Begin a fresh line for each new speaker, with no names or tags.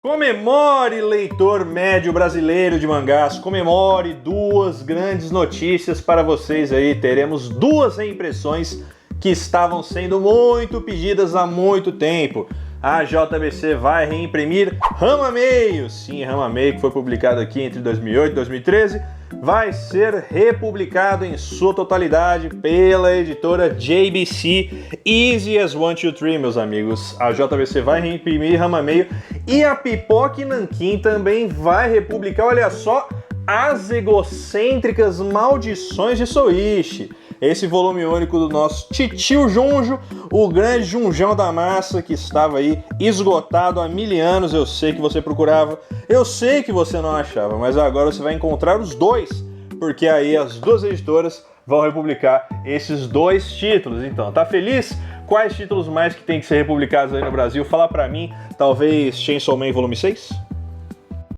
Comemore, leitor médio brasileiro de mangás, comemore duas grandes notícias para vocês aí. Teremos duas reimpressões que estavam sendo muito pedidas há muito tempo. A JBC vai reimprimir Ranma Meio. Sim, Ranma Meio, que foi publicado aqui entre 2008 e 2013, vai ser republicado em sua totalidade pela editora JBC Easy as 1, 2, 3, meus amigos. A JBC vai reimprimir Ranma Meio e a Pipoca Nanquim também vai republicar, olha só, As Egocêntricas Maldições de Souichi. Esse volume único do nosso titio Junjo, o grande Junjão da massa, que estava aí esgotado há 1000 anos. Eu sei que você procurava, eu sei que você não achava, mas agora você vai encontrar os dois, porque aí as duas editoras vão republicar esses dois títulos. Então, tá feliz? Quais títulos mais que tem que ser republicados aí no Brasil? Fala pra mim, talvez Chainsaw Man volume 6?